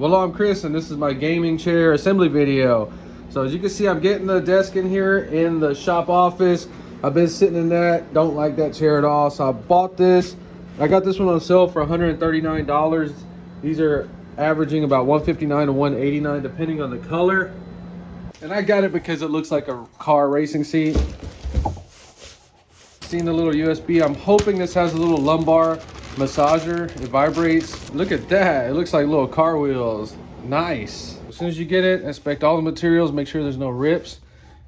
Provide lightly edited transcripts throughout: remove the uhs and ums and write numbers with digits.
Well, I'm Chris, and this is my gaming chair assembly video. So as you can see, I'm getting the desk in here in the shop office. I've been sitting in that, don't like that chair at all. So I bought this. I got this one on sale for $139. These are averaging about $159 to $189 depending on the color. And I got it because it looks like a car racing seat. Seeing the little USB, I'm hoping this has a little lumbar massager. It vibrates. Look at that, it looks like little car wheels. Nice. As soon as you get it, inspect all the materials, make sure there's no rips.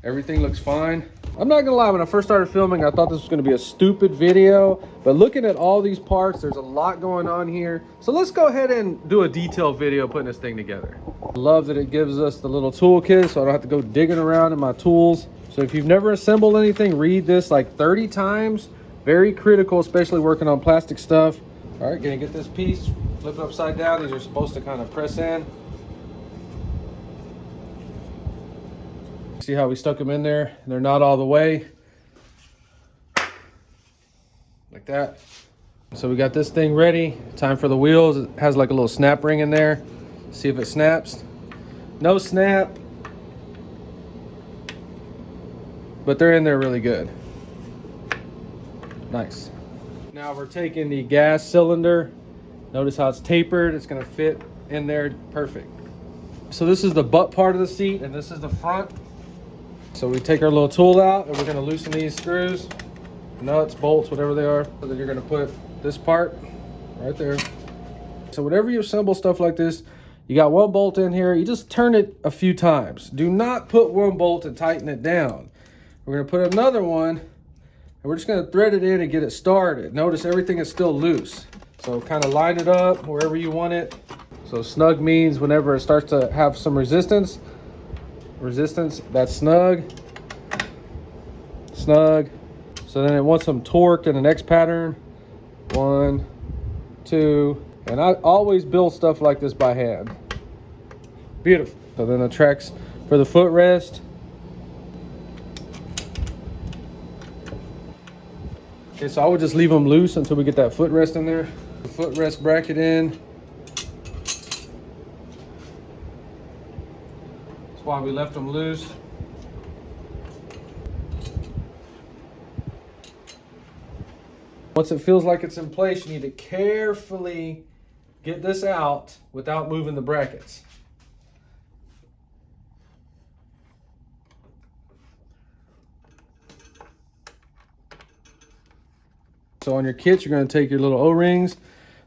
Everything looks fine. I'm not gonna lie, when I first started filming, I thought this was gonna be a stupid video, but looking at all these parts, there's a lot going on here. So let's go ahead and do a detailed video putting this thing together. I love that it gives us the little toolkit so I don't have to go digging around in my tools. So if you've never assembled anything, read this like 30 times. Very critical, especially working on plastic stuff. All right, gonna get this piece, flip it upside down. These are supposed to kind of press in. See how we stuck them in there? They're not all the way. Like that. So we got this thing ready. Time for the wheels. It has like a little snap ring in there. See if it snaps. No snap. But they're in there really good. Nice. Now we're taking the gas cylinder. Notice how it's tapered. It's gonna fit in there perfect. So this is the butt part of the seat and this is the front. So we take our little tool out and we're gonna loosen these screws, nuts, bolts, whatever they are. So then you're gonna put this part right there. So whenever you assemble stuff like this, you got one bolt in here, you just turn it a few times. Do not put one bolt and tighten it down. We're gonna put another one and we're just gonna thread it in and get it started. Notice everything is still loose. So kind of line it up wherever you want it. So snug means whenever it starts to have some resistance, that's snug. So then it wants them torqued in an X pattern. 1, 2, and I always build stuff like this by hand. Beautiful. So then the tracks for the footrest. Okay, so I would just leave them loose until we get that footrest in there. The footrest bracket in. Why we left them loose. Once it feels like it's in place, you need to carefully get this out without moving the brackets. So on your kits, you're going to take your little O-rings.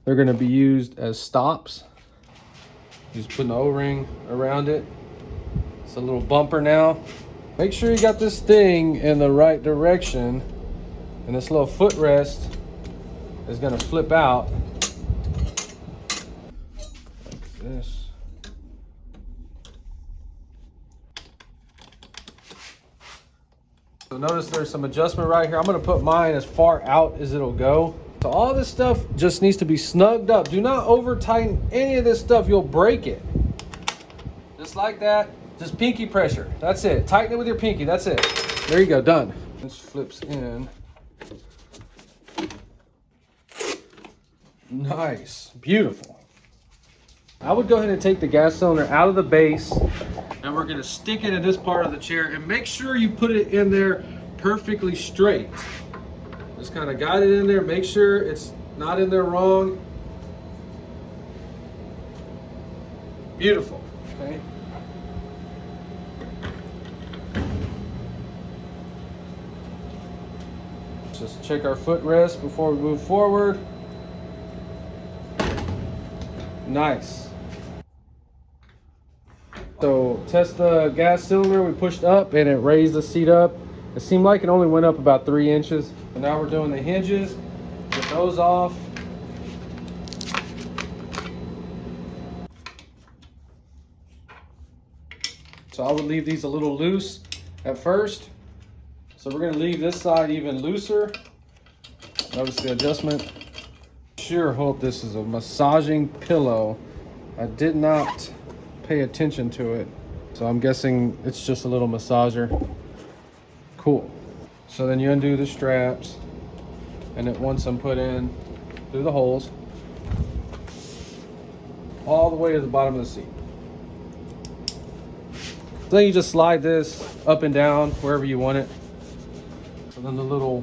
They're going to be used as stops. Just putting the O-ring around it. It's a little bumper now. Make sure you got this thing in the right direction, and this little footrest is going to flip out like this. So notice there's some adjustment right here. I'm going to put mine as far out as it'll go. So all this stuff just needs to be snugged up. Do not over tighten any of this stuff. You'll break it. Just like that. Just pinky pressure. That's it. Tighten it with your pinky. That's it. There you go. Done. This flips in. Nice. Beautiful. I would go ahead and take the gas cylinder out of the base, and we're going to stick it in this part of the chair, and make sure you put it in there perfectly straight. Just kind of guide it in there. Make sure it's not in there wrong. Beautiful. Okay. Just check our footrest before we move forward. Nice. So test the gas cylinder. We pushed up and it raised the seat up. It seemed like it only went up about 3 inches. And now we're doing the hinges. Get those off. So I would leave these a little loose at first. So we're going to leave this side even looser. Notice the adjustment. Sure hope this is a massaging pillow. I did not pay attention to it, so I'm guessing it's just a little massager. Cool. So then you undo the straps, and it once I'm put in through the holes. all the way to the bottom of the seat. Then you just slide this up and down wherever you want it. So then the little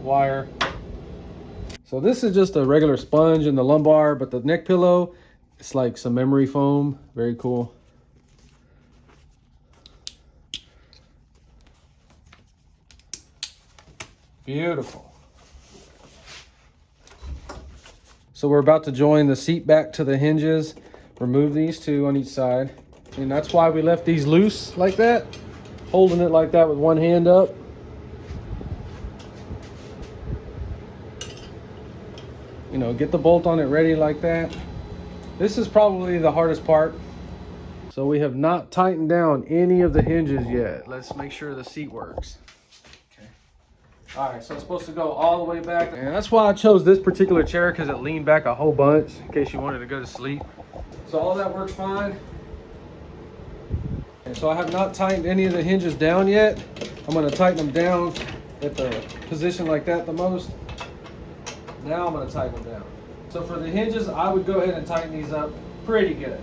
wire. So this is just a regular sponge in the lumbar, but the neck pillow, it's like some memory foam. Very cool. Beautiful. So we're about to join the seat back to the hinges. Remove these two on each side. And that's why we left these loose like that. Holding it like that with one hand up. You know, get the bolt on it ready like that. This is probably the hardest part. So we have not tightened down any of the hinges yet. Let's make sure the seat works. Okay. All right, so it's supposed to go all the way back. And that's why I chose this particular chair, because it leaned back a whole bunch in case you wanted to go to sleep. So all that works fine. And so I have not tightened any of the hinges down yet. I'm going to tighten them down at the position like that the most. Now I'm going to tighten them down. So for the hinges, I would go ahead and tighten these up pretty good.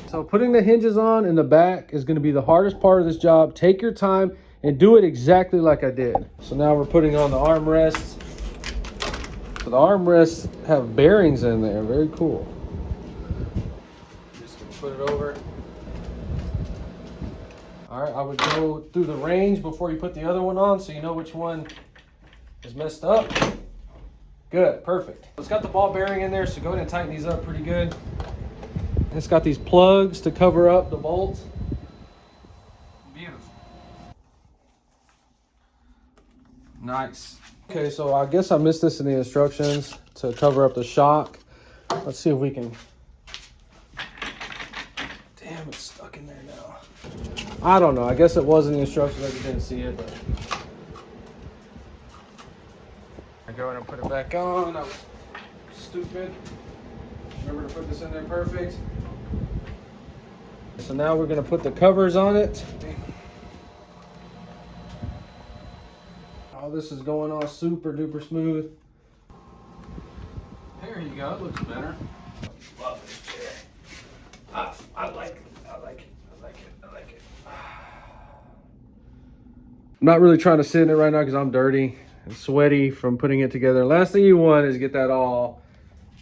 So putting the hinges on in the back is going to be the hardest part of this job. Take your time and do it exactly like I did. So now we're putting on the armrests. So the armrests have bearings in there. Very cool. Just going to put it over. All right, I would go through the range before you put the other one on so you know which one is messed up. Good, perfect. It's got the ball bearing in there, so go ahead and tighten these up pretty good. It's got these plugs to cover up the bolts. Beautiful. Nice. Okay, so I guess I missed this in the instructions to cover up the shock. Let's see if we can. Damn, it's stuck in there now. I don't know. I guess it was in the instructions. I just didn't see it. But I go ahead and put it back on. I was stupid. Remember to put this in there perfect. So now we're going to put the covers on it. All this is going on super duper smooth. There you go. It looks better. Love this chair. I like it. I like it. I like it. I like it. I'm not really trying to sit in it right now because I'm dirty and sweaty from putting it together. Last thing you want is get that all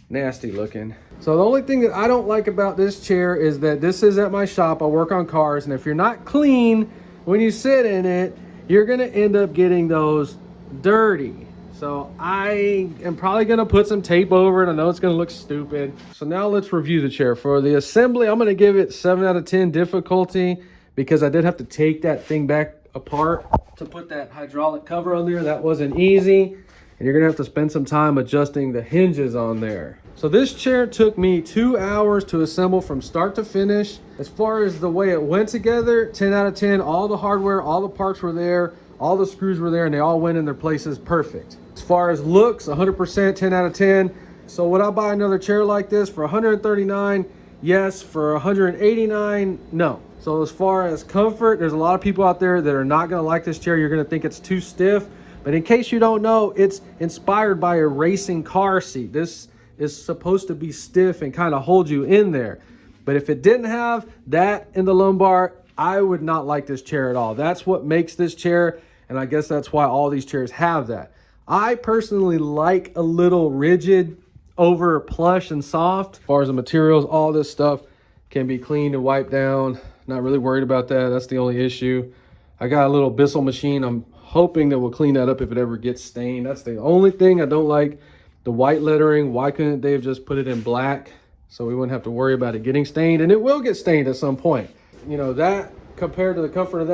nasty looking. So the only thing that I don't like about this chair is that this is at my shop. I work on cars, and if you're not clean when you sit in it, you're gonna end up getting those dirty. So I am probably gonna put some tape over it. I know it's gonna look stupid. So now let's review the chair. For the assembly, I'm gonna give it 7 out of 10 difficulty because I did have to take that thing back apart to put that hydraulic cover on there. That wasn't easy. And you're gonna have to spend some time adjusting the hinges on there. So this chair took me 2 hours to assemble from start to finish. As far as the way it went together, 10 out of 10. All the hardware, all the parts were there, all the screws were there, and they all went in their places perfect. As far as looks, 100%, 10 out of 10. So would I buy another chair like this for $139? Yes. For $189? No. So as far as comfort, there's a lot of people out there that are not gonna like this chair. You're gonna think it's too stiff. But in case you don't know, it's inspired by a racing car seat. This is supposed to be stiff and kind of hold you in there. But if it didn't have that in the lumbar, I would not like this chair at all. That's what makes this chair, and I guess that's why all these chairs have that. I personally like a little rigid over plush and soft. As far as the materials, all this stuff can be cleaned and wiped down. Not really worried about that. That's the only issue. I got a little Bissell machine. I'm hoping that we'll clean that up if it ever gets stained. That's the only thing I don't like. The white lettering, why couldn't they have just put it in black so we wouldn't have to worry about it getting stained? And it will get stained at some point. You know, that compared to the comfort of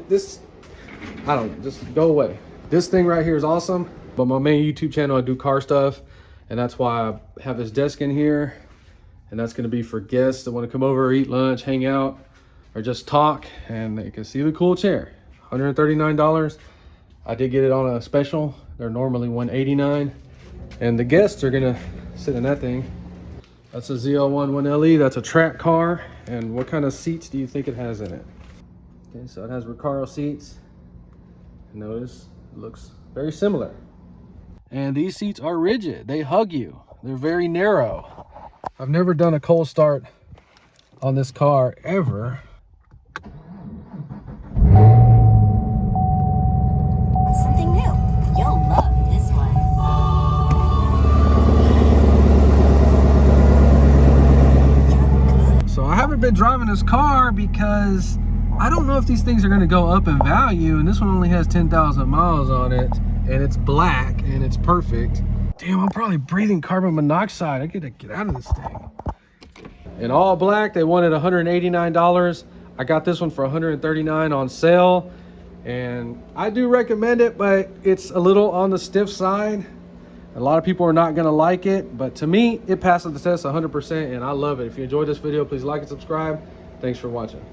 this, I don't know, just go away. This thing right here is awesome, but my main YouTube channel, I do car stuff, and that's why I have this desk in here, and that's gonna be for guests that wanna come over, eat lunch, hang out, or just talk, and they can see the cool chair. $139. I did get it on a special. They're normally $189, and the guests are gonna sit in that thing. That's a ZL1 1LE. That's a track car. And what kind of seats do you think it has in it? Okay, so it has Recaro seats. Notice it looks very similar. And these seats are rigid. They hug you. They're very narrow. I've never done a cold start on this car ever. Something new. You'll love this one. So I haven't been driving this car because I don't know if these things are going to go up in value, and this one only has 10,000 miles on it, and it's black and it's perfect. Damn, I'm probably breathing carbon monoxide. I gotta get out of this thing. In all black, they wanted $189. I got this one for $139 on sale, and I do recommend it, but it's a little on the stiff side. A lot of people are not gonna like it, but to me, it passes the test 100%, and I love it. If you enjoyed this video, please like and subscribe. Thanks for watching.